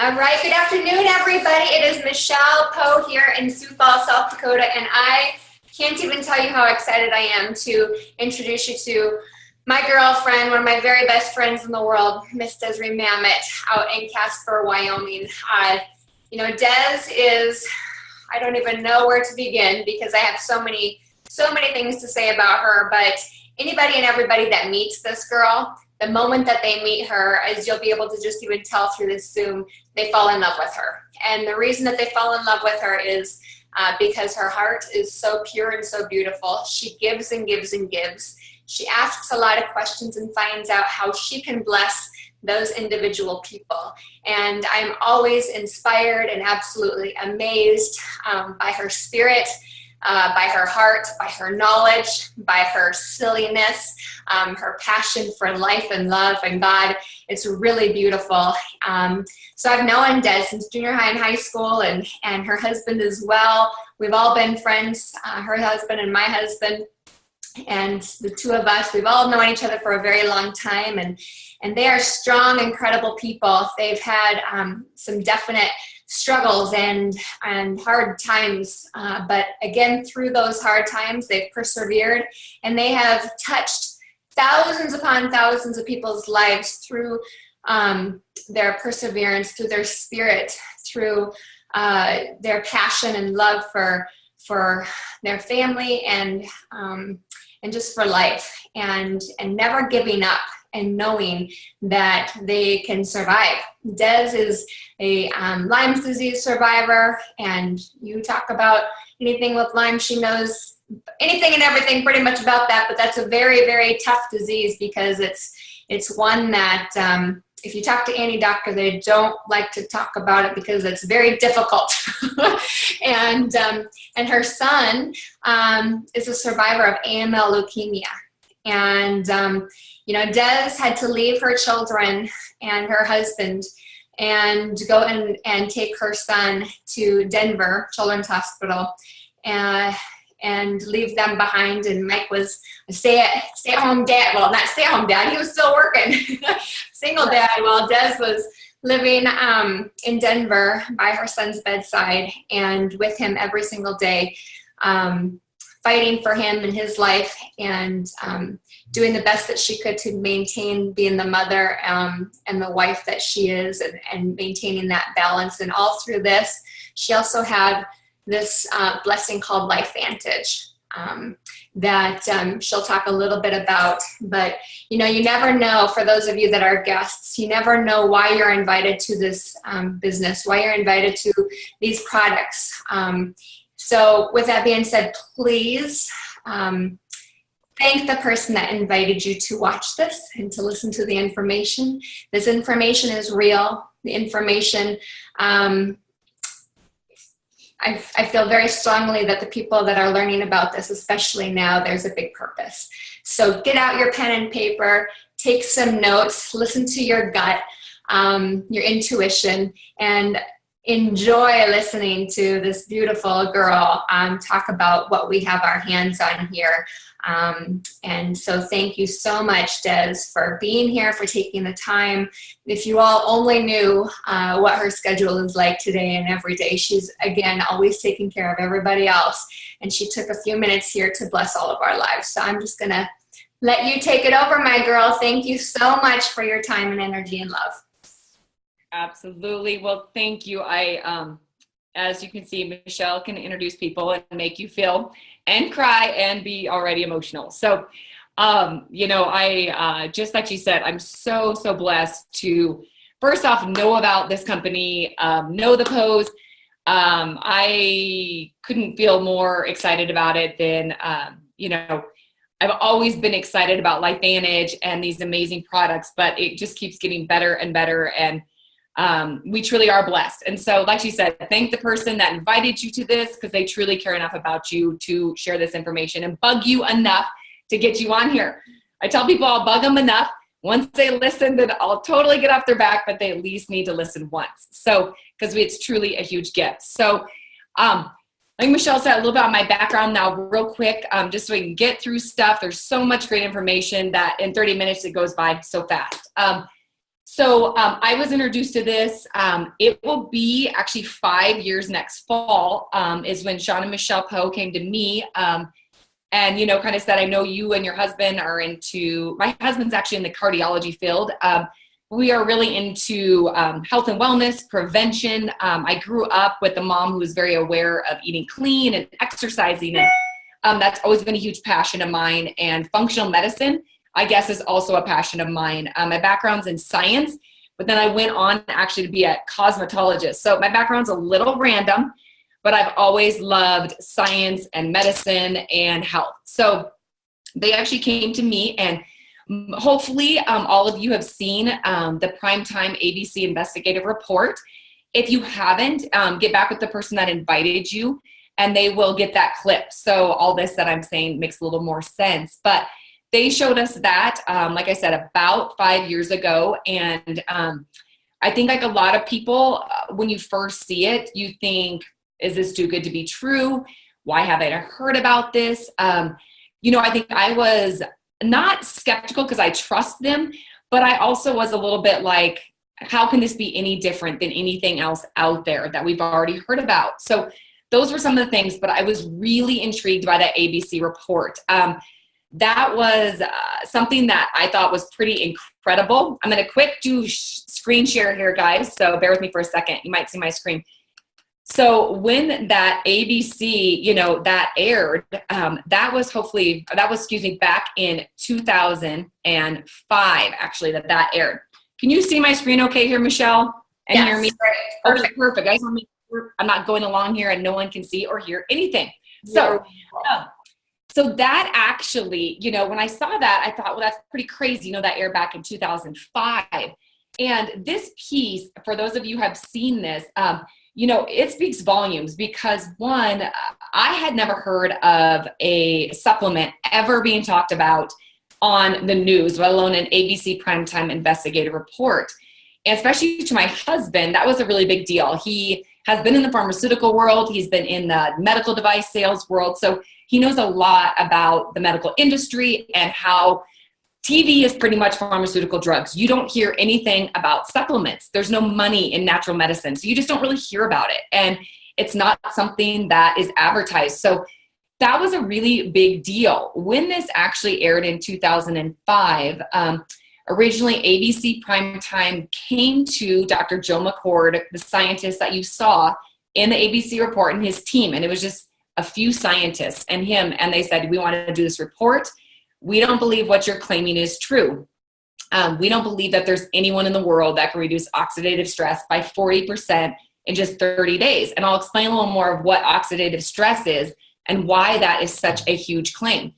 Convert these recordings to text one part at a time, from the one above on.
All right, good afternoon, everybody. It is Michelle Poe here in Sioux Falls, South Dakota, and I can't even tell you how excited I am to introduce you to my girlfriend, one of my very best friends in the world, Miss Desiree Mamot, out in Casper, Wyoming. Des is, I don't even know where to begin because I have so many things to say about her, but anybody and everybody that meets this girl, the moment that they meet her, as you'll be able to just even tell through this Zoom, they fall in love with her. And the reason that they fall in love with her is because her heart is so pure and so beautiful. She gives and gives and gives. She asks a lot of questions and finds out how she can bless those individual people. And I'm always inspired and absolutely amazed by her spirit, by her heart, by her knowledge, by her silliness, her passion for life and love and God. It's really beautiful. So I've known Des since junior high and high school, and her husband as well. We've all been friends, her husband and my husband. And the two of us, we've all known each other for a very long time, and they are strong, incredible people. They've had some definite struggles and hard times, but again, through those hard times, they've persevered, and they have touched thousands upon thousands of people's lives through their perseverance, through their spirit, through their passion and love for their family and just for life, and never giving up and knowing that they can survive. Des is a Lyme's disease survivor, and you talk about anything with Lyme, she knows anything and everything pretty much about that, but that's a very, very tough disease because it's one that if you talk to any doctor, they don't like to talk about it because it's very difficult. and her son is a survivor of AML leukemia. And, Des had to leave her children and her husband and go and take her son to Denver Children's Hospital and leave them behind. And Mike was a stay-at-home dad. Well, not stay-at-home dad. He was still working. Single dad, while Des was living in Denver by her son's bedside and with him every single day, fighting for him and his life, and doing the best that she could to maintain being the mother and the wife that she is, and maintaining that balance. And all through this, she also had this blessing called LifeVantage that she'll talk a little bit about. But, you never know, for those of you that are guests, you never know why you're invited to this business, why you're invited to these products. So with that being said, please thank the person that invited you to watch this and to listen to the information. This information is real. The information, I feel very strongly that the people that are learning about this, especially now, there's a big purpose. So get out your pen and paper, take some notes, listen to your gut, your intuition, and enjoy listening to this beautiful girl talk about what we have our hands on here. And so thank you so much, Des, for being here, for taking the time. If you all only knew what her schedule is like today and every day, she's, again, always taking care of everybody else. And she took a few minutes here to bless all of our lives. So I'm just going to let you take it over, my girl. Thank you so much for your time and energy and love. Absolutely. Well, thank you. As you can see, Michelle can introduce people and make you feel and cry and be already emotional. So, I just like she said, I'm so blessed to, first off, know about this company, know the Poes. I couldn't feel more excited about it than, I've always been excited about LifeVantage and these amazing products, but it just keeps getting better and better. And we truly are blessed. And so, like she said, thank the person that invited you to this, because they truly care enough about you to share this information and bug you enough to get you on here. I tell people I'll bug them enough. Once they listen, then I'll totally get off their back, but they at least need to listen once. So, because it's truly a huge gift. So, like Michelle said, a little bit about my background now real quick, just so we can get through stuff. There's so much great information that in 30 minutes it goes by so fast. So I was introduced to this. It will be actually 5 years next fall, is when Sean and Michelle Poe came to me. And, kind of said, I know you and your husband are my husband's actually in the cardiology field. We are really into health and wellness, prevention. I grew up with a mom who was very aware of eating clean and exercising. And that's always been a huge passion of mine. And functional medicine, I guess, is also a passion of mine. My background's in science, but then I went on actually to be a cosmetologist. So my background's a little random, but I've always loved science and medicine and health. So they actually came to me, and hopefully all of you have seen the Primetime ABC Investigative Report. If you haven't, get back with the person that invited you, and they will get that clip. So all this that I'm saying makes a little more sense. But they showed us that, like I said, about 5 years ago. And I think like a lot of people, when you first see it, you think, is this too good to be true? Why haven't I heard about this? I think I was not skeptical because I trust them, but I also was a little bit like, how can this be any different than anything else out there that we've already heard about? So those were some of the things, but I was really intrigued by that ABC report. That was something that I thought was pretty incredible. I'm going to quick do screen share here, guys. So bear with me for a second. You might see my screen. So when that ABC, that aired, that was back in 2005, actually, that aired. Can you see my screen okay here, Michelle? And yes. Hear me? Okay, perfect. I just want to make sure I'm not going along here and no one can see or hear anything. So that actually, when I saw that, I thought, well, that's pretty crazy. That aired back in 2005. And this piece, for those of you who have seen this, it speaks volumes because one, I had never heard of a supplement ever being talked about on the news, let alone an ABC Primetime Investigative Report. And especially to my husband, that was a really big deal. He has been in the pharmaceutical world. He's been in the medical device sales world. So he knows a lot about the medical industry and how TV is pretty much pharmaceutical drugs. You don't hear anything about supplements. There's no money in natural medicine. So you just don't really hear about it. And it's not something that is advertised. So that was a really big deal. When this actually aired in 2005, originally ABC Primetime came to Dr. Joe McCord, the scientist that you saw in the ABC report, and his team. And it was just a few scientists and him. And they said, we want to do this report. We don't believe what you're claiming is true. We don't believe that there's anyone in the world that can reduce oxidative stress by 40% in just 30 days. And I'll explain a little more of what oxidative stress is and why that is such a huge claim.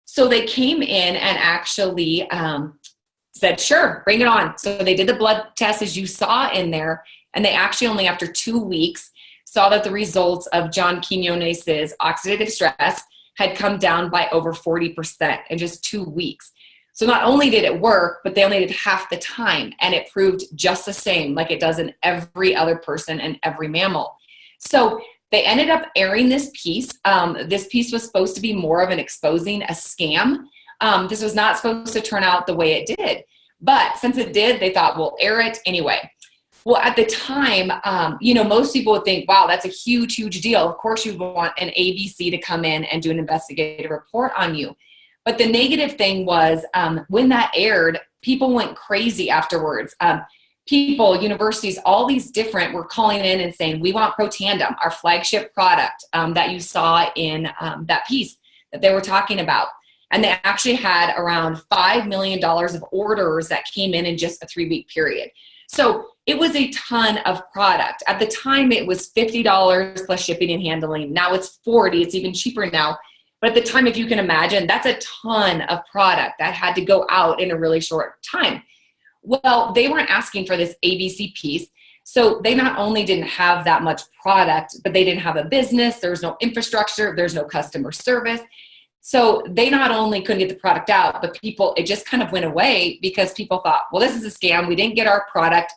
So they came in and actually said, sure, bring it on. So they did the blood test as you saw in there. And they actually only after 2 weeks saw that the results of John Quinones's oxidative stress had come down by over 40% in just 2 weeks. So not only did it work, but they only did half the time, and it proved just the same like it does in every other person and every mammal. So they ended up airing this piece. This piece was supposed to be more of an exposing a scam. This was not supposed to turn out the way it did. But since it did, they thought, we'll air it anyway. Well, at the time, most people would think, wow, that's a huge, huge deal. Of course, you want an ABC to come in and do an investigative report on you. But the negative thing was when that aired, people went crazy afterwards. People, universities, all these different were calling in and saying, we want Protandim, our flagship product that you saw in that piece that they were talking about. And they actually had around $5 million of orders that came in just a 3-week period. So it was a ton of product. At the time, it was $50 plus shipping and handling. Now it's $40. It's even cheaper now. But at the time, if you can imagine, that's a ton of product that had to go out in a really short time. Well, they weren't asking for this ABC piece. So they not only didn't have that much product, but they didn't have a business. There was no infrastructure. There's no customer service. So they not only couldn't get the product out, but it just kind of went away because people thought, well, this is a scam. We didn't get our product.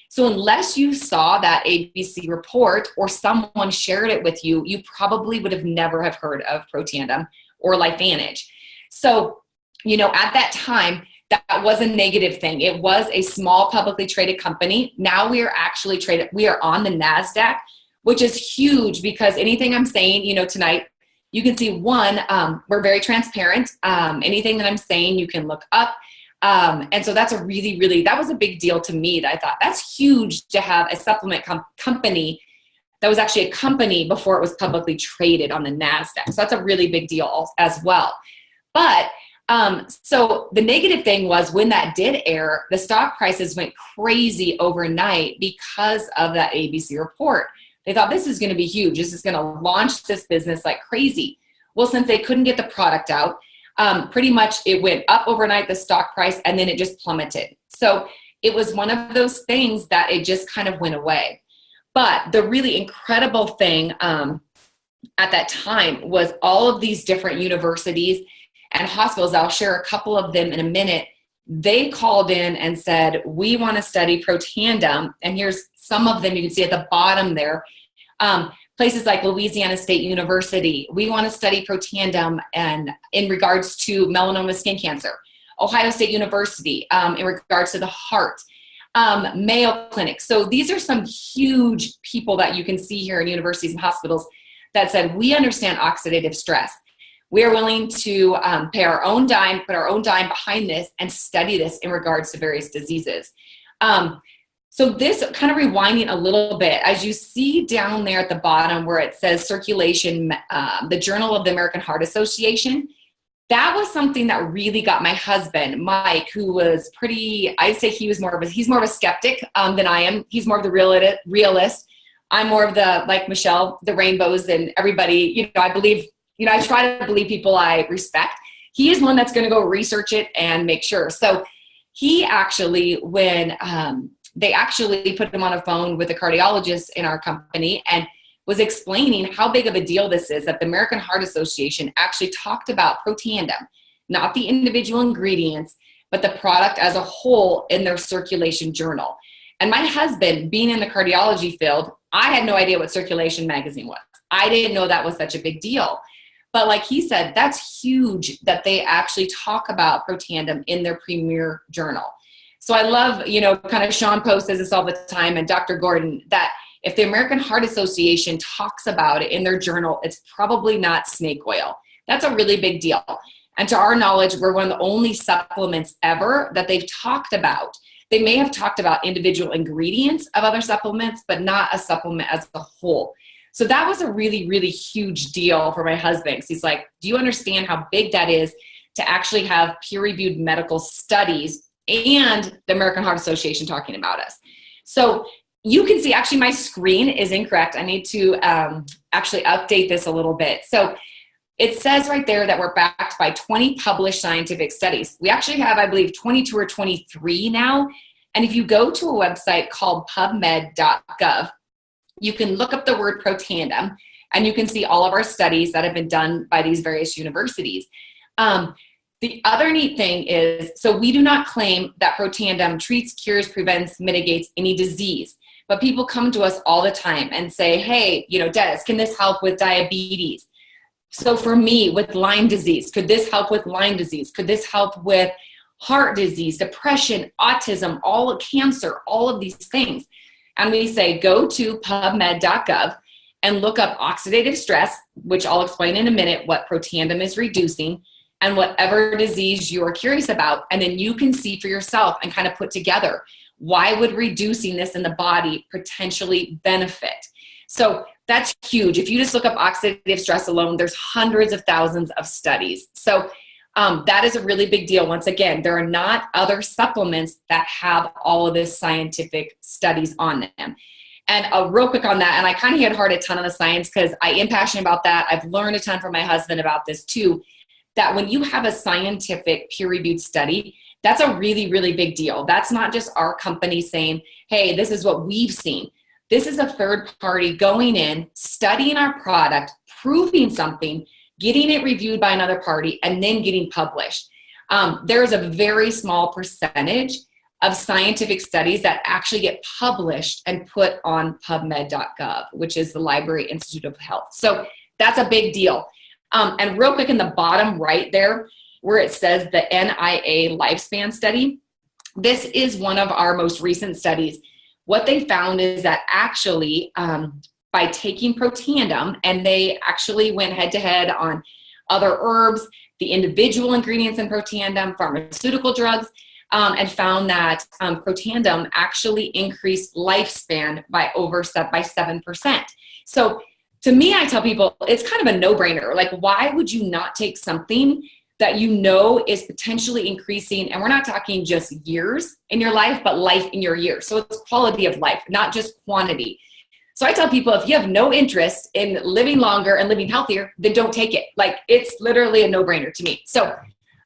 So unless you saw that ABC report or someone shared it with you, you probably would have never have heard of Protandim or LifeVantage. So, at that time, that was a negative thing. It was a small publicly traded company. Now we are actually traded. We are on the NASDAQ, which is huge because anything I'm saying, tonight, you can see we're very transparent. Anything that I'm saying, you can look up. And so that's that was a big deal to me that I thought that's huge to have a supplement company that was actually a company before it was publicly traded on the NASDAQ. So that's a really big deal as well. But so the negative thing was when that did air, the stock prices went crazy overnight because of that ABC report. They thought this is going to be huge. This is going to launch this business like crazy. Well, since they couldn't get the product out, pretty much it went up overnight, the stock price, and then it just plummeted. So it was one of those things that it just kind of went away. But the really incredible thing at that time was all of these different universities and hospitals, I'll share a couple of them in a minute, they called in and said, we want to study Protandim. And here's some of them you can see at the bottom there. Places like Louisiana State University, we want to study Protandim and in regards to melanoma skin cancer. Ohio State University in regards to the heart. Mayo Clinic. So these are some huge people that you can see here in universities and hospitals that said, we understand oxidative stress. We are willing to pay our own dime, put our own dime behind this and study this in regards to various diseases. So this kind of rewinding a little bit, as you see down there at the bottom where it says circulation, the Journal of the American Heart Association, that was something that really got my husband, Mike, who was I'd say he's more of a skeptic than I am. He's more of the realist. I'm more of the, like Michelle, the rainbows and everybody, I believe, I try to believe people I respect. He is one that's going to go research it and make sure. So he actually, when they actually put him on a phone with a cardiologist in our company and was explaining how big of a deal this is, that the American Heart Association actually talked about Protandim, not the individual ingredients, but the product as a whole in their circulation journal. And my husband, being in the cardiology field, I had no idea what Circulation magazine was. I didn't know that was such a big deal. But like he said, that's huge that they actually talk about Protandim in their premier journal. So I love, kind of Sean Post says this all the time, and Dr. Gordon, that if the American Heart Association talks about it in their journal, it's probably not snake oil. That's a really big deal. And to our knowledge, we're one of the only supplements ever that they've talked about. They may have talked about individual ingredients of other supplements, but not a supplement as a whole. So that was a really, really huge deal for my husband. 'Cause he's like, do you understand how big that is to actually have peer-reviewed medical studies and the American Heart Association talking about us? So you can see, actually my screen is incorrect. I need to actually update this a little bit. So it says right there that we're backed by 20 published scientific studies. We actually have, I believe, 22 or 23 now. And if you go to a website called pubmed.gov, you can look up the word Protandim and you can see all of our studies that have been done by these various universities. The other neat thing is, so we do not claim that Protandim treats, cures, prevents, mitigates any disease. But people come to us all the time and say, hey, Des, can this help with diabetes? So for me, with Lyme disease, could this help with Lyme disease? Could this help with heart disease, depression, autism, all cancer, all of these things? And we say, go to pubmed.gov and look up oxidative stress, which I'll explain in a minute what Protandim is reducing, and whatever disease you are curious about. And then you can see for yourself and kind of put together, why would reducing this in the body potentially benefit? So that's huge. If you just look up oxidative stress alone, there's hundreds of thousands of studies. So that is a really big deal. Once again, there are not other supplements that have all of this scientific studies on them. And real quick on that, and I kind of hit hard a ton on the science because I am passionate about that. I've learned a ton from my husband about this too, that when you have a scientific peer-reviewed study, that's a really, really big deal. That's not just our company saying, hey, this is what we've seen. This is a third party going in, studying our product, proving something, getting it reviewed by another party, and then getting published. There's a very small percentage of scientific studies that actually get published and put on PubMed.gov, which is the Library Institute of Health. So that's a big deal. And real quick in the bottom right there, where it says the NIA lifespan study. This is one of our most recent studies. What they found is that actually by taking Protandim, and they actually went head to head on other herbs, the individual ingredients in Protandim, pharmaceutical drugs, and found that Protandim actually increased lifespan by 7%. So to me, I tell people it's kind of a no-brainer. Like, why would you not take something that you know is potentially increasing? And we're not talking just years in your life, but life in your years. So it's quality of life, not just quantity. So I tell people, if you have no interest in living longer and living healthier, then don't take it. Like, it's literally a no-brainer to me. So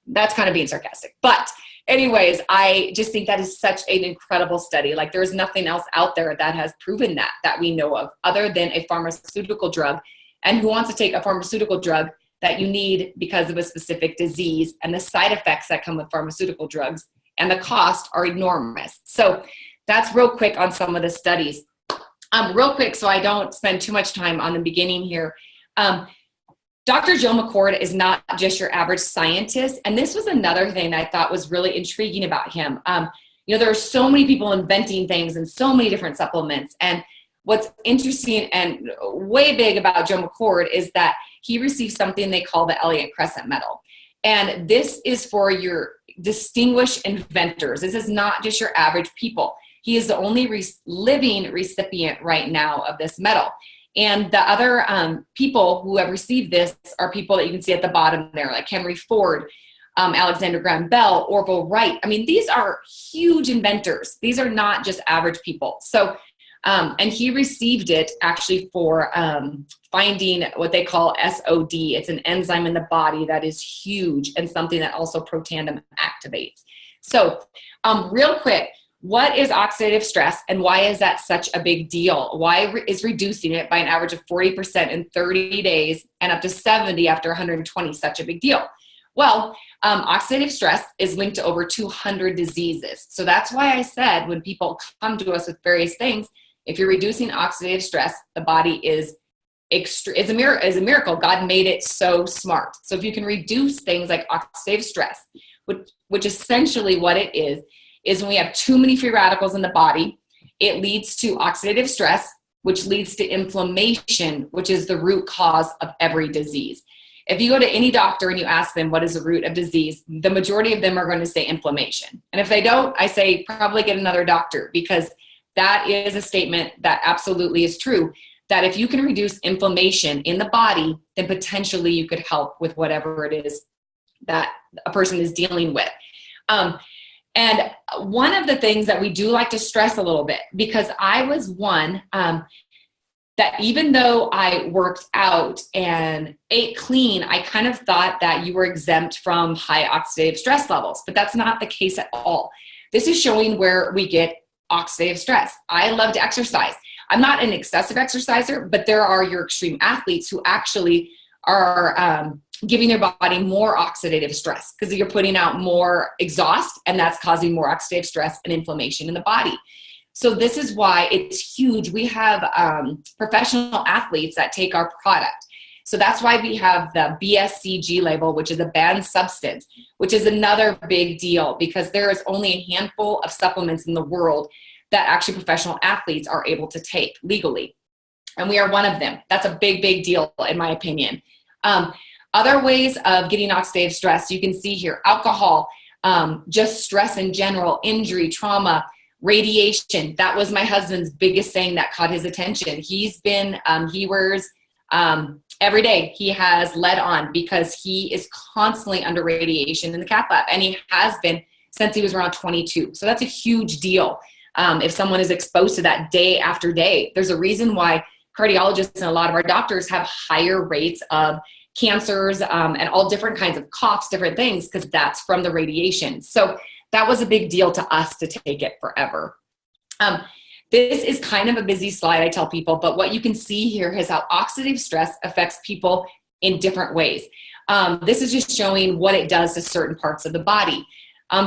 that's kind of being sarcastic. But anyways, I just think that is such an incredible study. Like, there's nothing else out there that has proven that we know of, other than a pharmaceutical drug. And who wants to take a pharmaceutical drug that you need because of a specific disease, and the side effects that come with pharmaceutical drugs and the cost are enormous. So that's real quick on some of the studies. Real quick, so I don't spend too much time on the beginning here. Dr. Joe McCord is not just your average scientist. And this was another thing that I thought was really intriguing about him. There are so many people inventing things and so many different supplements. And what's interesting and way big about Joe McCord is that he received something they call the Elliott Crescent Medal. And this is for your distinguished inventors. This is not just your average people. He is the only living recipient right now of this medal. And the other people who have received this are people that you can see at the bottom there, like Henry Ford, Alexander Graham Bell, Orville Wright. I mean, these are huge inventors. These are not just average people. So, and he received it actually for finding what they call SOD. It's an enzyme in the body that is huge and something that also Protandim activates. So real quick, what is oxidative stress and why is that such a big deal? Why is reducing it by an average of 40% in 30 days and up to 70 after 120 such a big deal? Well, oxidative stress is linked to over 200 diseases. So that's why I said when people come to us with various things, if you're reducing oxidative stress, the body is a miracle. God made it so smart. So if you can reduce things like oxidative stress, which essentially what it is when we have too many free radicals in the body, it leads to oxidative stress, which leads to inflammation, which is the root cause of every disease. If you go to any doctor and you ask them what is the root of disease, the majority of them are going to say inflammation. And if they don't, I say probably get another doctor, because that is a statement that absolutely is true, that if you can reduce inflammation in the body, then potentially you could help with whatever it is that a person is dealing with. And one of the things that we do like to stress a little bit, because I was one that even though I worked out and ate clean, I kind of thought that you were exempt from high oxidative stress levels, but that's not the case at all. This is showing where we get oxidative stress. I love to exercise. I'm not an excessive exerciser, but there are your extreme athletes who actually are giving their body more oxidative stress because you're putting out more exhaust, and that's causing more oxidative stress and inflammation in the body. So this is why it's huge. We have professional athletes that take our product. So that's why we have the BSCG label, which is a banned substance, which is another big deal because there is only a handful of supplements in the world that actually professional athletes are able to take legally. And we are one of them. That's a big, big deal in my opinion. Other ways of getting oxidative stress, you can see here, alcohol, just stress in general, injury, trauma, radiation. That was my husband's biggest thing that caught his attention. He wears, every day he has lead on because he is constantly under radiation in the cath lab. And he has been since he was around 22. So that's a huge deal. If someone is exposed to that day after day, there's a reason why cardiologists and a lot of our doctors have higher rates of cancers and all different kinds of coughs, different things, because that's from the radiation. So that was a big deal to us to take it forever. This is kind of a busy slide, I tell people, but what you can see here is how oxidative stress affects people in different ways. This is just showing what it does to certain parts of the body.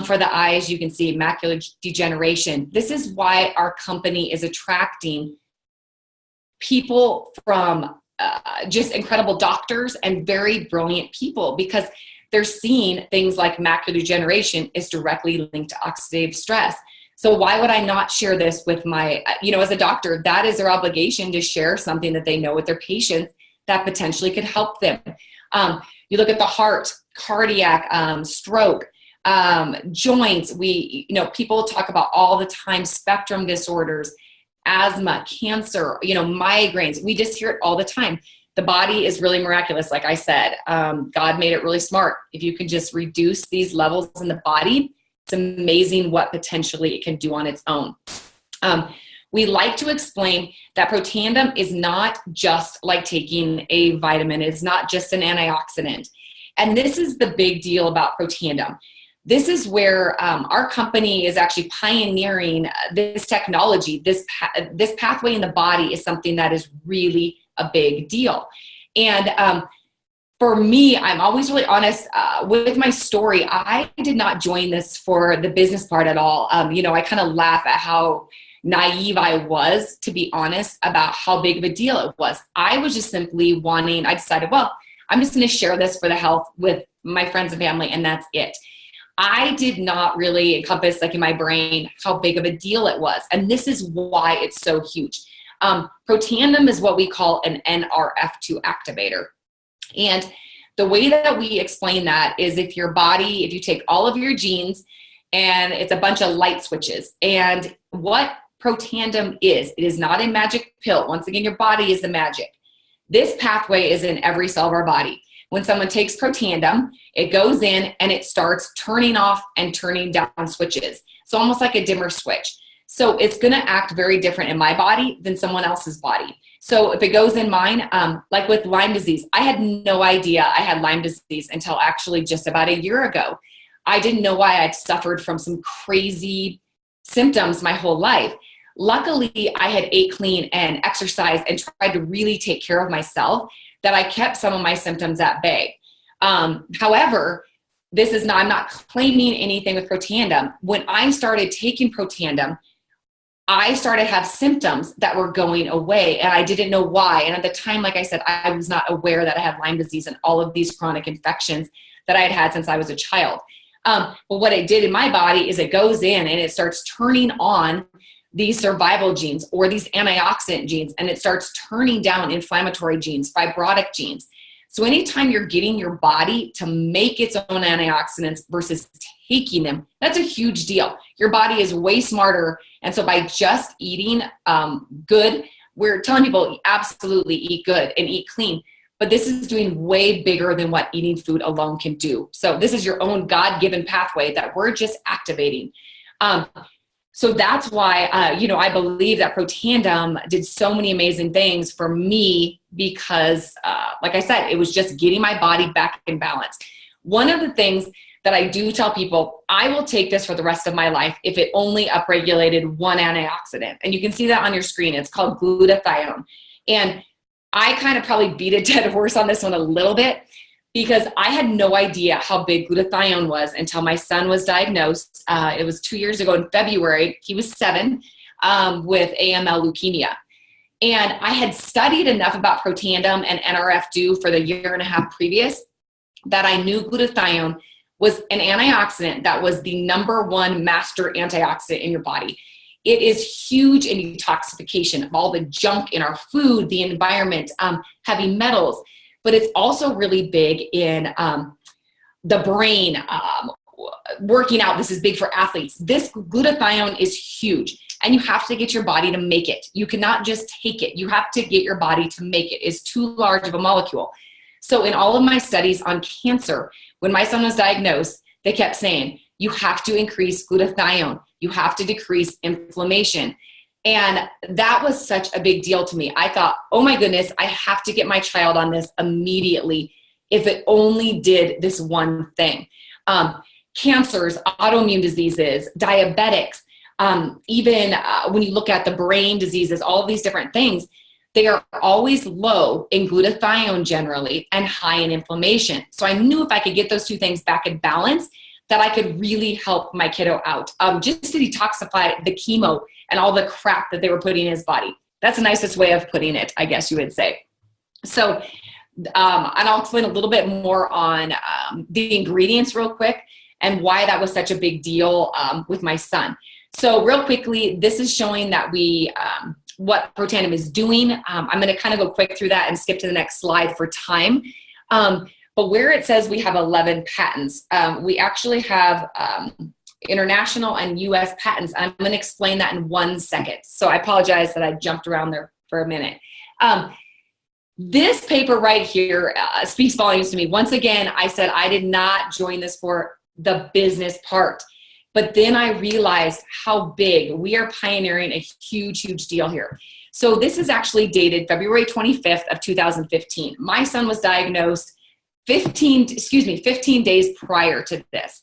For the eyes, you can see macular degeneration. This is why our company is attracting people from just incredible doctors and very brilliant people, because they're seeing things like macular degeneration is directly linked to oxidative stress. So why would I not share this with my, as a doctor, that is their obligation to share something that they know with their patients that potentially could help them. You look at the heart, cardiac, stroke, joints. People talk about all the time spectrum disorders, asthma, cancer, migraines. We just hear it all the time. The body is really miraculous. Like I said, God made it really smart. If you can just reduce these levels in the body, it's amazing what potentially it can do on its own. We like to explain that Protandim is not just like taking a vitamin. It's not just an antioxidant. And this is the big deal about Protandim. This is where our company is actually pioneering this technology. This pathway in the body is something that is really a big deal. And for me, I'm always really honest with my story. I did not join this for the business part at all. I kind of laugh at how naive I was, to be honest, about how big of a deal it was. I was just simply I decided, well, I'm just going to share this for the health with my friends and family, and that's it. I did not really encompass, like in my brain, how big of a deal it was. And this is why it's so huge. Protandim is what we call an NRF2 activator. And the way that we explain that is if you take all of your genes and it's a bunch of light switches, and what Protandim is, it is not a magic pill. Once again, your body is the magic. This pathway is in every cell of our body. When someone takes Protandim, it goes in and it starts turning off and turning down switches. So almost like a dimmer switch. So it's going to act very different in my body than someone else's body. So if it goes in mine, like with Lyme disease, I had no idea I had Lyme disease until actually just about a year ago. I didn't know why I'd suffered from some crazy symptoms my whole life. Luckily, I had ate clean and exercised and tried to really take care of myself, that I kept some of my symptoms at bay. However, I'm not claiming anything with Protandim. When I started taking Protandim, I started to have symptoms that were going away, and I didn't know why. And at the time, like I said, I was not aware that I had Lyme disease and all of these chronic infections that I had had since I was a child. But what it did in my body is it goes in and it starts turning on these survival genes or these antioxidant genes, and it starts turning down inflammatory genes, fibrotic genes. So anytime you're getting your body to make its own antioxidants versus taking them, that's a huge deal. Your body is way smarter. And so by just eating good, we're telling people absolutely eat good and eat clean. But this is doing way bigger than what eating food alone can do. So this is your own God-given pathway that we're just activating. So that's why, I believe that Protandim did so many amazing things for me because, like I said, it was just getting my body back in balance. One of the things that I do tell people, I will take this for the rest of my life if it only upregulated one antioxidant. And you can see that on your screen. It's called glutathione. And I kind of probably beat a dead horse on this one a little bit because I had no idea how big glutathione was until my son was diagnosed. It was 2 years ago in February. He was 7 with AML leukemia. And I had studied enough about Protandim and NRF2 for the year and a half previous that I knew glutathione was an antioxidant that was the #1 master antioxidant in your body. It is huge in detoxification of all the junk in our food, the environment, heavy metals, but it's also really big in the brain, working out. This is big for athletes. This glutathione is huge, and you have to get your body to make it. You cannot just take it. You have to get your body to make it. It's too large of a molecule. So in all of my studies on cancer, when my son was diagnosed, they kept saying, you have to increase glutathione. You have to decrease inflammation. And that was such a big deal to me. I thought, oh my goodness, I have to get my child on this immediately if it only did this one thing. Cancers, autoimmune diseases, diabetics, even when you look at the brain diseases, all of these different things, they are always low in glutathione generally and high in inflammation. So I knew if I could get those two things back in balance, that I could really help my kiddo out, just to detoxify the chemo and all the crap that they were putting in his body. That's the nicest way of putting it, I guess you would say. So And I'll explain a little bit more on the ingredients real quick and why that was such a big deal with my son. So real quickly, this is showing that what Protandim is doing. I'm going to kind of go quick through that and skip to the next slide for time. But where it says we have 11 patents, we actually have international and US patents. I'm going to explain that in 1 second. So I apologize that I jumped around there for a minute. This paper right here speaks volumes to me. Once again, I said I did not join this for the business part. But then I realized how big we are pioneering a huge, huge deal here. So this is actually dated February 25th of 2015. My son was diagnosed 15 days prior to this.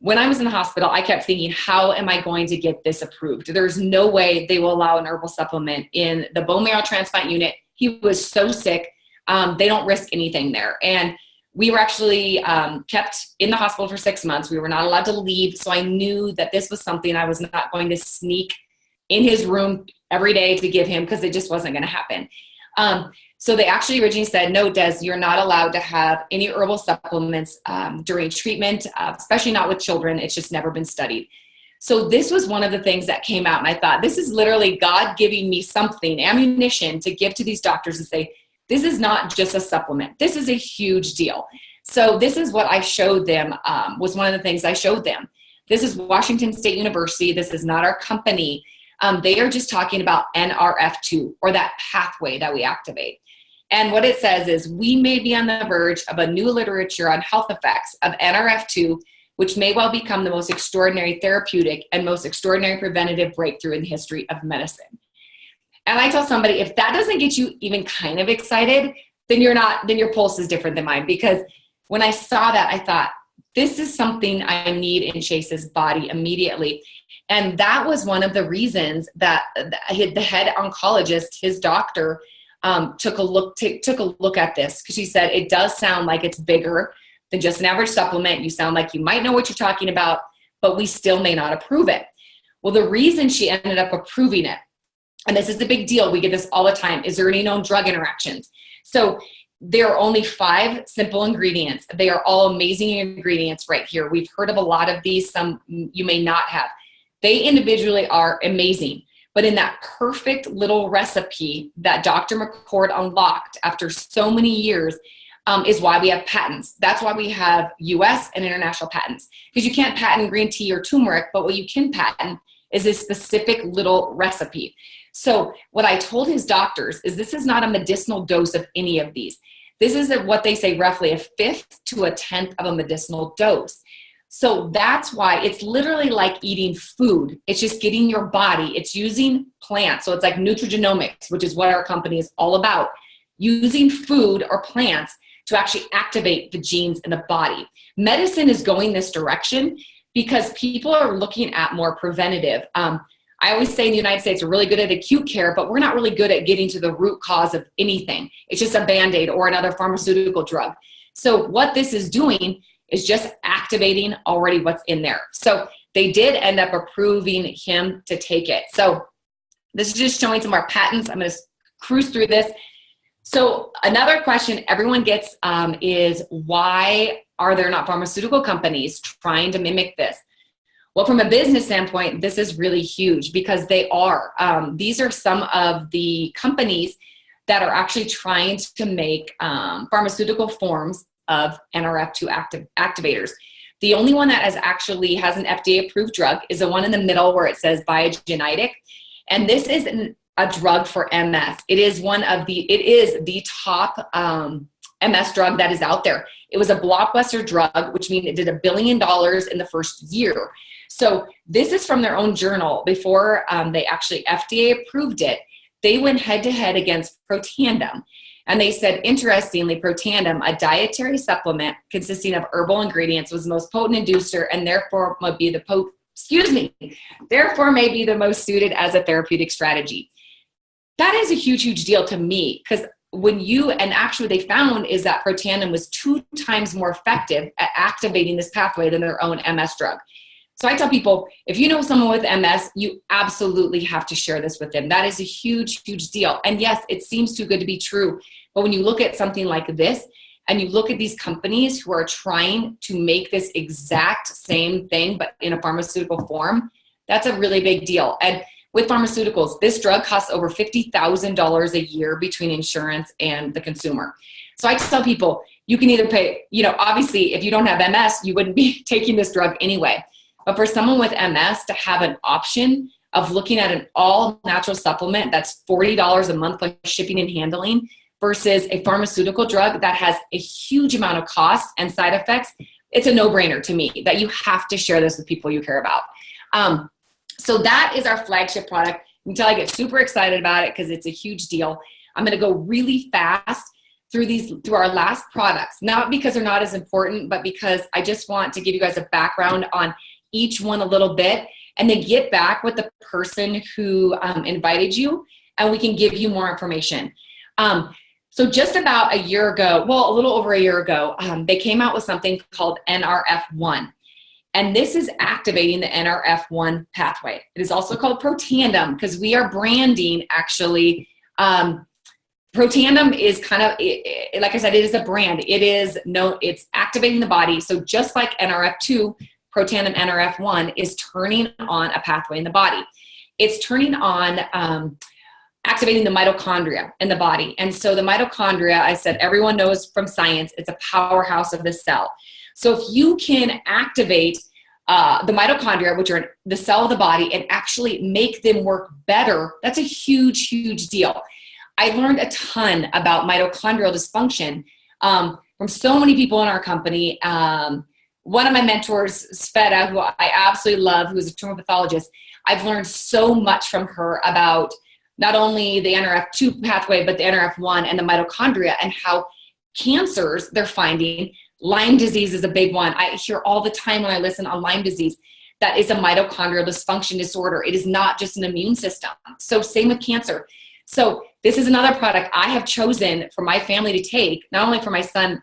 When I was in the hospital, I kept thinking, how am I going to get this approved? There's no way they will allow an herbal supplement in the bone marrow transplant unit. He was so sick. They don't risk anything there. And we were actually kept in the hospital for 6 months. We were not allowed to leave. So I knew that this was something I was not going to sneak in his room every day to give him, because it just wasn't going to happen. So they actually originally said, no, Des, you're not allowed to have any herbal supplements during treatment, especially not with children. It's just never been studied. So this was one of the things that came out. And I thought, this is literally God giving me something, ammunition to give to these doctors and say, this is not just a supplement. This is a huge deal. So this is what I showed them, was one of the things I showed them. This is Washington State University. This is not our company. They are just talking about NRF2, or that pathway that we activate. And what it says is, we may be on the verge of a new literature on health effects of NRF2, which may well become the most extraordinary therapeutic and most extraordinary preventative breakthrough in the history of medicine. And I tell somebody, if that doesn't get you even kind of excited, then your pulse is different than mine. Because when I saw that, I thought, this is something I need in Chase's body immediately. And that was one of the reasons that the head oncologist, his doctor, took a look at this, because she said, it does sound like it's bigger than just an average supplement. You sound like you might know what you're talking about, but we still may not approve it. Well, the reason she ended up approving it, and this is a big deal, we get this all the time, is there any known drug interactions? So there are only 5 simple ingredients. They are all amazing ingredients right here. We've heard of a lot of these, some you may not have. They individually are amazing. But in that perfect little recipe that Dr. McCord unlocked after so many years is why we have patents. That's why we have US and international patents. Because you can't patent green tea or turmeric, but what you can patent is a specific little recipe. So what I told his doctors is, this is not a medicinal dose of any of these. This is what they say, roughly a 1/5 to a 1/10 of a medicinal dose. So that's why it's literally like eating food. It's just getting your body, it's using plants. So it's like nutrigenomics, which is what our company is all about, using food or plants to actually activate the genes in the body. Medicine is going this direction because people are looking at more preventative. I always say in the United States, we're really good at acute care, but we're not really good at getting to the root cause of anything. It's just a Band-Aid or another pharmaceutical drug. So what this is doing is just activating already what's in there. So they did end up approving him to take it. So this is just showing some of our patents. I'm going to cruise through this. So another question everyone gets is, why are there not pharmaceutical companies trying to mimic this? Well, from a business standpoint, this is really huge, because they are. These are some of the companies that are actually trying to make pharmaceutical forms of NRF2 activators. The only one that has an FDA approved drug is the one in the middle where it says Biogenetic. And this is a drug for MS. It is the top MS drug that is out there. It was a blockbuster drug, which means it did $1 billion in the first year. So this is from their own journal. Before they actually FDA approved it, they went head to head against Protandim. And they said, interestingly, Protandim, a dietary supplement consisting of herbal ingredients, was the most potent inducer and therefore may be the most suited as a therapeutic strategy. That is a huge, huge deal to me, because actually they found is that Protandim was 2 times more effective at activating this pathway than their own MS drug. So I tell people, if you know someone with MS, you absolutely have to share this with them. That is a huge, huge deal. And yes, it seems too good to be true. But when you look at something like this, and you look at these companies who are trying to make this exact same thing, but in a pharmaceutical form, that's a really big deal. And with pharmaceuticals, this drug costs over $50,000 a year between insurance and the consumer. So I tell people, you can either pay, obviously if you don't have MS, you wouldn't be taking this drug anyway. But for someone with MS to have an option of looking at an all natural supplement that's $40 a month plus shipping and handling versus a pharmaceutical drug that has a huge amount of cost and side effects, it's a no-brainer to me that you have to share this with people you care about. So that is our flagship product. Until I get super excited about it because it's a huge deal. I'm going to go really fast through our last products, not because they're not as important, but because I just want to give you guys a background on each one a little bit, and then get back with the person who invited you, and we can give you more information. So just about a year ago, a little over a year ago, they came out with something called NRF1. And this is activating the NRF1 pathway. It is also called Protandim because we are branding actually. Protandim is kind of, like I said, it is a brand. It's activating the body. So just like NRF2, Protandim NRF1 is turning on a pathway in the body. It's turning on activating the mitochondria in the body. And so the mitochondria, I said, everyone knows from science, it's a powerhouse of the cell. So if you can activate the mitochondria, which are the cell of the body, and actually make them work better, that's a huge, huge deal. I learned a ton about mitochondrial dysfunction from so many people in our company. One of my mentors, Sveta, who I absolutely love, who is a tumor pathologist, I've learned so much from her about not only the NRF2 pathway, but the NRF1 and the mitochondria and how cancers they're finding. Lyme disease is a big one. I hear all the time when I listen on Lyme disease, that is a mitochondrial dysfunction disorder. It is not just an immune system. So same with cancer. So this is another product I have chosen for my family to take, not only for my son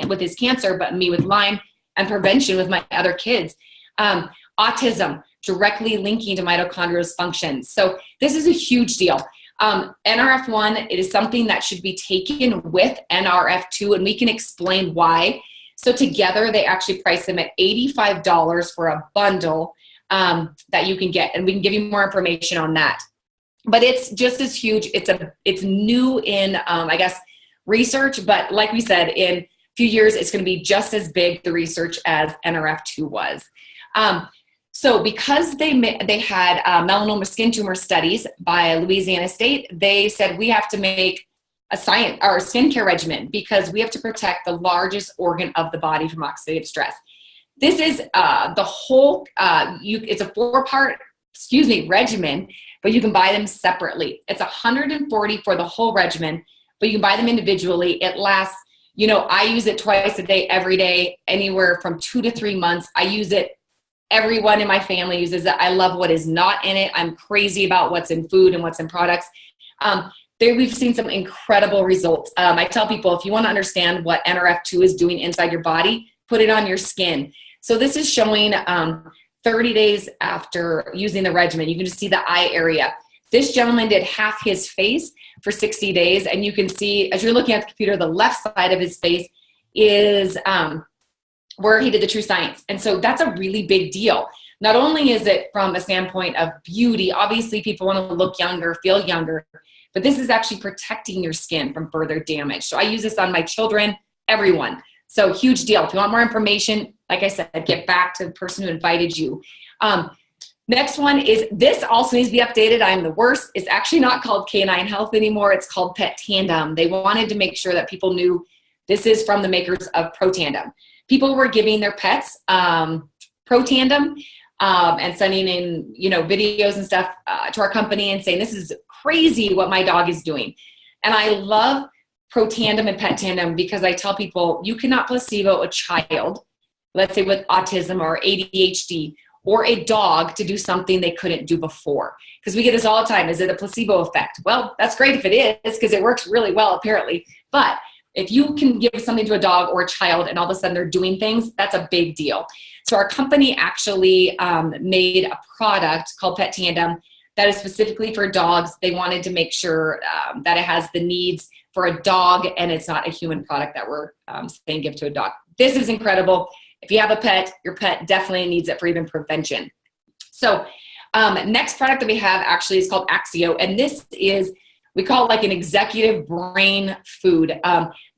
with his cancer, but me with Lyme and prevention with my other kids. Autism, directly linking to mitochondrial dysfunction. So this is a huge deal. NRF1, it is something that should be taken with NRF2, and we can explain why. So together, they actually price them at $85 for a bundle that you can get, and we can give you more information on that. But it's just as huge. It's new in, research, but like we said, in a few years, it's going to be just as big, the research, as NRF2 was. So because they had melanoma skin tumor studies by Louisiana State, they said we have to make a skincare regimen because we have to protect the largest organ of the body from oxidative stress. This is the whole, it's a 4-part, regimen, but you can buy them separately. It's $140 for the whole regimen, but you can buy them individually. It lasts, I use it twice a day, every day, anywhere from 2 to 3 months. I use it. Everyone in my family uses it. I love what is not in it. I'm crazy about what's in food and what's in products. We've seen some incredible results. I tell people, if you want to understand what NRF2 is doing inside your body, put it on your skin. So this is showing 30 days after using the regimen. You can just see the eye area. This gentleman did half his face for 60 days. And you can see, as you're looking at the computer, the left side of his face is where he did the true science. And so that's a really big deal. Not only is it from a standpoint of beauty, obviously people want to look younger, feel younger, but this is actually protecting your skin from further damage. So I use this on my children, everyone. So huge deal. If you want more information, like I said, get back to the person who invited you. Next one is, this also needs to be updated. I'm the worst. It's actually not called Canine Health anymore. It's called Pet Tandem. They wanted to make sure that people knew this is from the makers of Protandim. People were giving their pets Protandim and sending in, videos and stuff to our company and saying, this is crazy what my dog is doing. And I love Protandim and Pet Tandem because I tell people, you cannot placebo a child, let's say with autism or ADHD, or a dog to do something they couldn't do before. Because we get this all the time. Is it a placebo effect? Well, that's great if it is, because it works really well, apparently. But If you can give something to a dog or a child and all of a sudden they're doing things, that's a big deal. So our company actually made a product called Pet Tandem that is specifically for dogs. They wanted to make sure that it has the needs for a dog and it's not a human product that we're saying give to a dog. This is incredible. If you have a pet, your pet definitely needs it for even prevention. So next product that we have actually is called Axio, and this is, we call it like an executive brain food.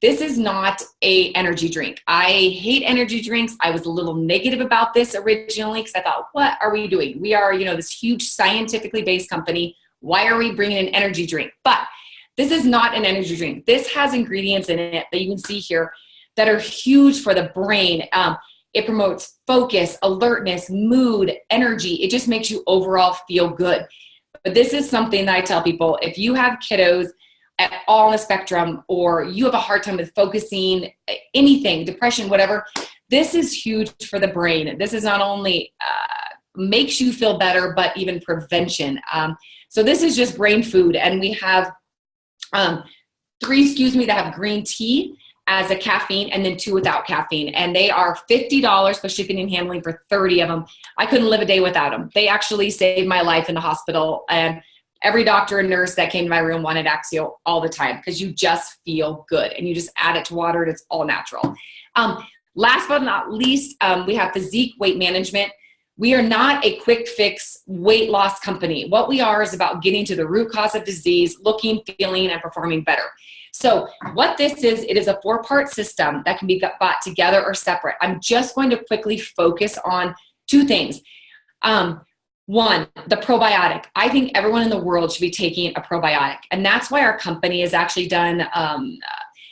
This is not a energy drink. I hate energy drinks. I was a little negative about this originally because I thought, what are we doing? We are, this huge scientifically based company. Why are we bringing an energy drink? But this is not an energy drink. This has ingredients in it that you can see here that are huge for the brain. It promotes focus, alertness, mood, energy. It just makes you overall feel good. But this is something that I tell people, if you have kiddos at all on the spectrum, or you have a hard time with focusing, anything, depression, whatever, this is huge for the brain. This is not only makes you feel better, but even prevention. So this is just brain food. And we have 3, that have green tea as a caffeine, and then 2 without caffeine. And they are $50 for shipping and handling for 30 of them. I couldn't live a day without them. They actually saved my life in the hospital. And every doctor and nurse that came to my room wanted Axio all the time because you just feel good. And you just add it to water and it's all natural. Last but not least, we have physique weight management. We are not a quick fix weight loss company. What we are is about getting to the root cause of disease, looking, feeling, and performing better. So what this is, it is a 4-part system that can be bought together or separate. I'm just going to quickly focus on 2 things. One, the probiotic. I think everyone in the world should be taking a probiotic. And that's why our company has actually done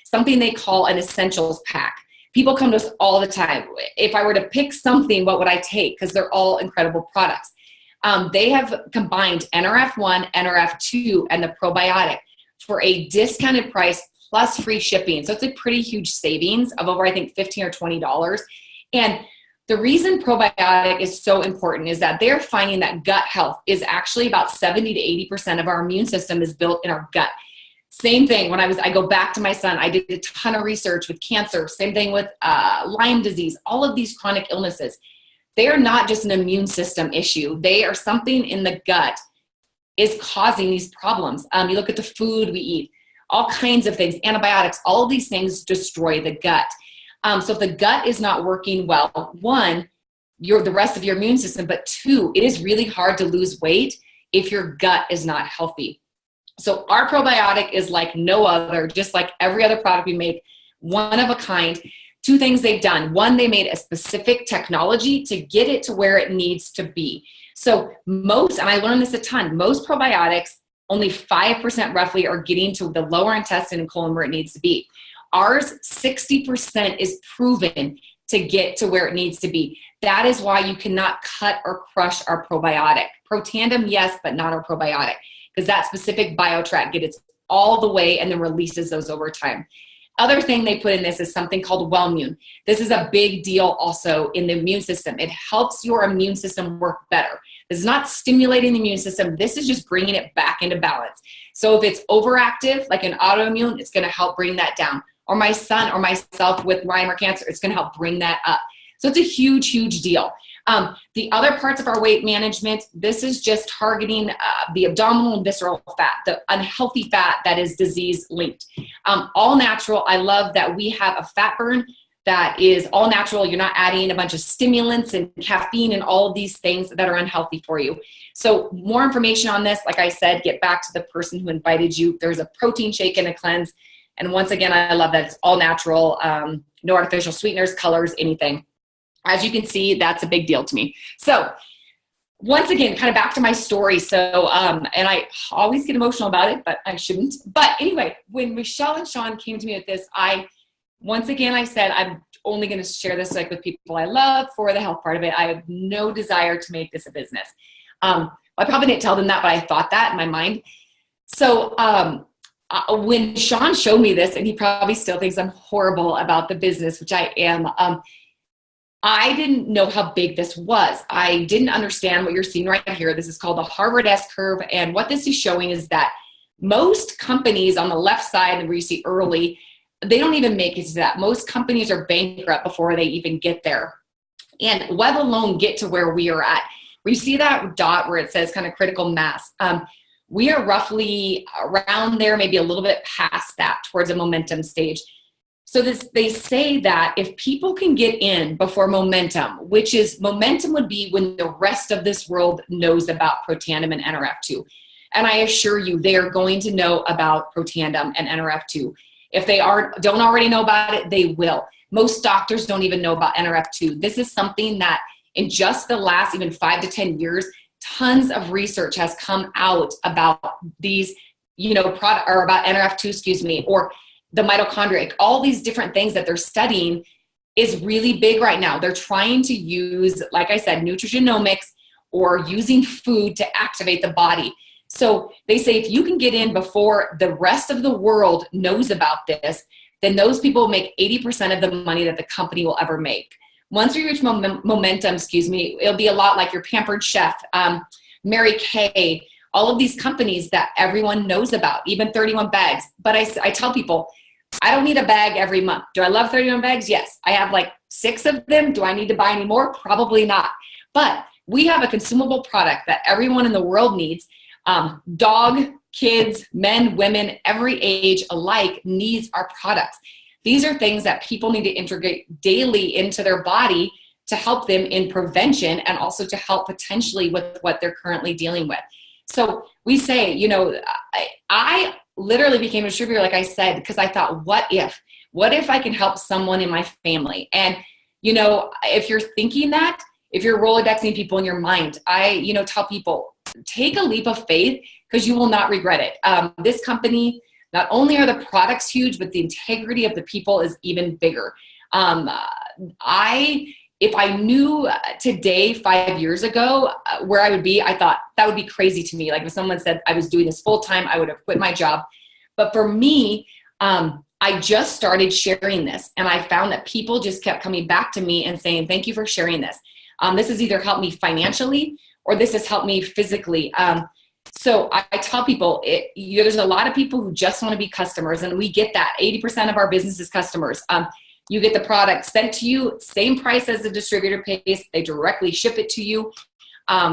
something they call an essentials pack. People come to us all the time. If I were to pick something, what would I take? Because they're all incredible products. They have combined NRF1, NRF2, and the probiotic for a discounted price plus free shipping. So it's a pretty huge savings of over, I think, $15 or $20. And the reason probiotic is so important is that they're finding that gut health is actually about 70 to 80% of our immune system is built in our gut. Same thing when I go back to my son, I did a ton of research with cancer, same thing with Lyme disease, all of these chronic illnesses. They are not just an immune system issue. They are something in the gut is causing these problems. You look at the food we eat, all kinds of things, antibiotics, all of these things destroy the gut. So if the gut is not working well, 1, you're the rest of your immune system, but 2, it is really hard to lose weight if your gut is not healthy. So our probiotic is like no other, just like every other product we make, one of a kind. 2 things they've done. 1, they made a specific technology to get it to where it needs to be. So most, and I learned this a ton, most probiotics, only 5% roughly are getting to the lower intestine and colon where it needs to be. Ours, 60% is proven to get to where it needs to be. That is why you cannot cut or crush our probiotic. Protandem, yes, but not our probiotic, because that specific biotract gets all the way and then releases those over time. Other thing they put in this is something called Wellmune. This is a big deal also in the immune system. It helps your immune system work better. This is not stimulating the immune system. This is just bringing it back into balance. So if it's overactive, like an autoimmune, it's going to help bring that down. Or my son or myself with Lyme or cancer, it's going to help bring that up. So it's a huge, huge deal. The other parts of our weight management, this is just targeting the abdominal and visceral fat, the unhealthy fat that is disease linked. All natural. I love that we have a fat burn that is all natural. You're not adding a bunch of stimulants and caffeine and all of these things that are unhealthy for you. So more information on this, like I said, get back to the person who invited you. There's a protein shake and a cleanse. And once again, I love that it's all natural, no artificial sweeteners, colors, anything. As you can see, that's a big deal to me. So once again, kind of back to my story. So, and I always get emotional about it, but I shouldn't. But anyway, when Michelle and Sean came to me with this, once again, I said, I'm only going to share this like with people I love for the health part of it. I have no desire to make this a business. I probably didn't tell them that, but I thought that in my mind. So when Sean showed me this, and he probably still thinks I'm horrible about the business, which I am, I didn't know how big this was. I didn't understand what you're seeing right here. This is called the Harvard S-curve. And what this is showing is that most companies on the left side, where you see early, they don't even make it to that. Most companies are bankrupt before they even get there, and let alone get to where we are at. We see that dot where it says kind of critical mass. We are roughly around there, maybe a little bit past that, towards a momentum stage. So they say that if people can get in before momentum, which is momentum would be when the rest of this world knows about Protandim and NRF2. And I assure you, they are going to know about Protandim and NRF2. If they don't already know about it, they will. Most doctors don't even know about NRF2. This is something that in just the last even 5 to 10 years, tons of research has come out about these, product, or about NRF2, or the mitochondria. All these different things that they're studying is really big right now. They're trying to use, like I said, nutrigenomics or using food to activate the body. So they say if you can get in before the rest of the world knows about this, then those people make 80% of the money that the company will ever make. Once we reach momentum, it'll be a lot like your Pampered Chef, Mary Kay, all of these companies that everyone knows about, even 31 bags. But I tell people, I don't need a bag every month. Do I love 31 bags? Yes. I have like 6 of them. Do I need to buy any more? Probably not. But we have a consumable product that everyone in the world needs. Dog, kids, men, women, every age alike needs our products. These are things that people need to integrate daily into their body to help them in prevention and also to help potentially with what they're currently dealing with. So we say, I literally became a distributor, like I said, because I thought, what if I can help someone in my family? And, if you're thinking that, if you're Rolodexing people in your mind, I, tell people, take a leap of faith because you will not regret it. This company, not only are the products huge, but the integrity of the people is even bigger. If I knew today, 5 years ago, where I would be, I thought that would be crazy to me. Like if someone said I was doing this full time, I would have quit my job. But for me, I just started sharing this, and I found that people just kept coming back to me and saying, thank you for sharing this. This has either helped me financially or this has helped me physically. So I tell people, there's a lot of people who just want to be customers, and we get that. 80% of our business is customers. You get the product sent to you, same price as the distributor pays. They directly ship it to you.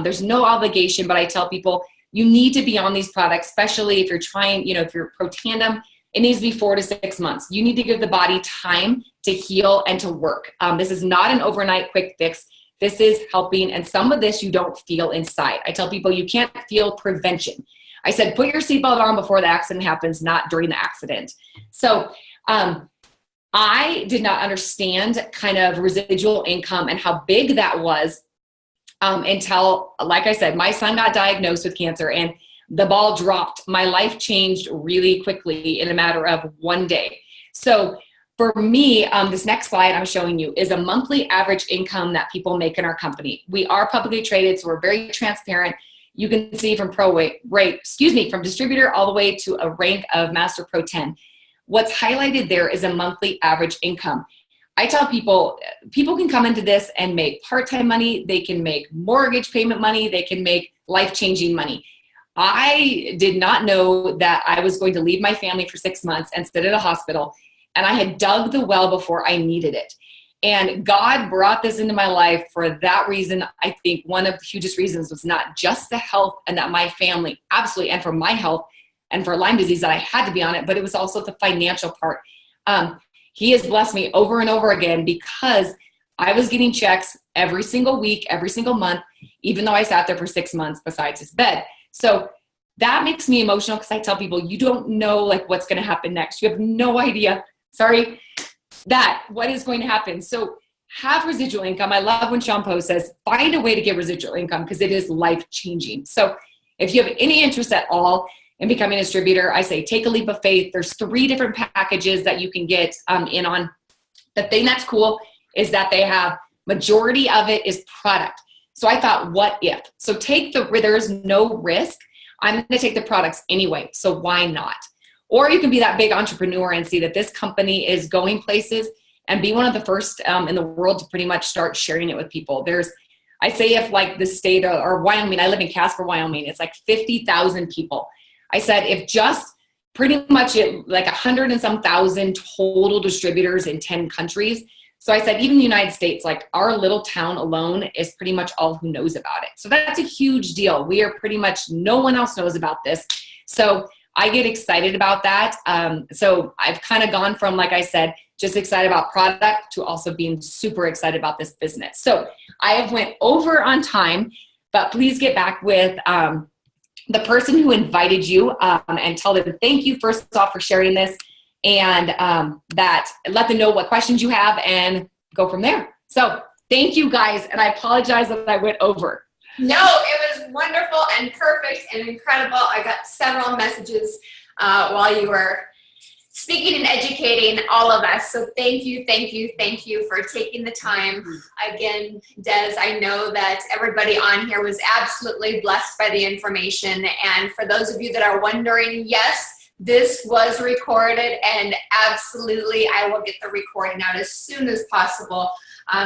There's no obligation, but I tell people you need to be on these products, especially if you're trying, if you're Protandim, it needs to be 4 to 6 months. You need to give the body time to heal and to work. This is not an overnight quick fix. This is helping, and some of this you don't feel inside. I tell people you can't feel prevention. I said, put your seatbelt on before the accident happens, not during the accident. So I did not understand kind of residual income and how big that was until, like I said, my son got diagnosed with cancer and the ball dropped. My life changed really quickly in a matter of one day. So for me, this next slide I'm showing you is a monthly average income that people make in our company. We are publicly traded, so we're very transparent. You can see from from distributor all the way to a rank of Master Pro 10. What's highlighted there is a monthly average income. I tell people can come into this and make part-time money. They can make mortgage payment money. They can make life-changing money. I did not know that I was going to leave my family for 6 months and sit at a hospital. And I had dug the well before I needed it. And God brought this into my life for that reason. I think one of the hugest reasons was not just the health and that my family, absolutely, and for my health and for Lyme disease that I had to be on it, but it was also the financial part. He has blessed me over and over again because I was getting checks every single week, every single month, even though I sat there for 6 months besides his bed. So that makes me emotional because I tell people, you don't know like what's going to happen next. You have no idea. What is going to happen. So have residual income. I love when Sean Poe says, find a way to get residual income because it is life-changing. So if you have any interest at all in becoming a distributor, I say take a leap of faith. There's 3 different packages that you can get in on. The thing that's cool is that they have majority of it is product. So I thought, what if? So there is no risk. I'm going to take the products anyway. So why not? Or you can be that big entrepreneur and see that this company is going places and be one of the first in the world to pretty much start sharing it with people. I say if like the state or Wyoming, I live in Casper, Wyoming, it's like 50,000 people. I said, if just pretty much like 100 and some thousand total distributors in 10 countries. So I said, even the United States, like our little town alone is pretty much all who knows about it. So that's a huge deal. We are pretty much, no one else knows about this. So I get excited about that. So I've kind of gone from, like I said, just excited about product to also being super excited about this business. So I have went over on time, but please get back with the person who invited you and tell them thank you first off for sharing this, and that let them know what questions you have and go from there. So thank you guys, and I apologize that I went over. No, it was wonderful and perfect and incredible. I got several messages while you were speaking and educating all of us. So thank you, thank you, thank you for taking the time. Again, Des, I know that everybody on here was absolutely blessed by the information. And for those of you that are wondering, yes, this was recorded, and absolutely I will get the recording out as soon as possible.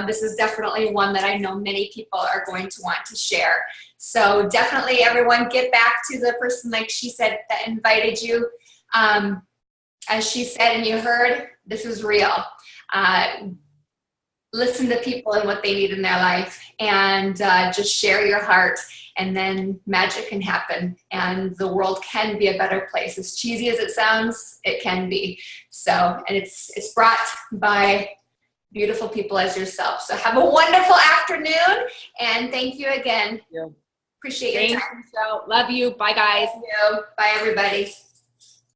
This is definitely one that I know many people are going to want to share. So definitely everyone get back to the person, like she said, that invited you. As she said and you heard, this is real. Listen to people and what they need in their life, and just share your heart, and then magic can happen and the world can be a better place. As cheesy as it sounds, it can be. So, and it's brought by beautiful people as yourself. So have a wonderful afternoon, and thank you again. Yeah. Appreciate your time. Thanks, Michelle. Love you. Bye, guys. Thank you. Bye, everybody.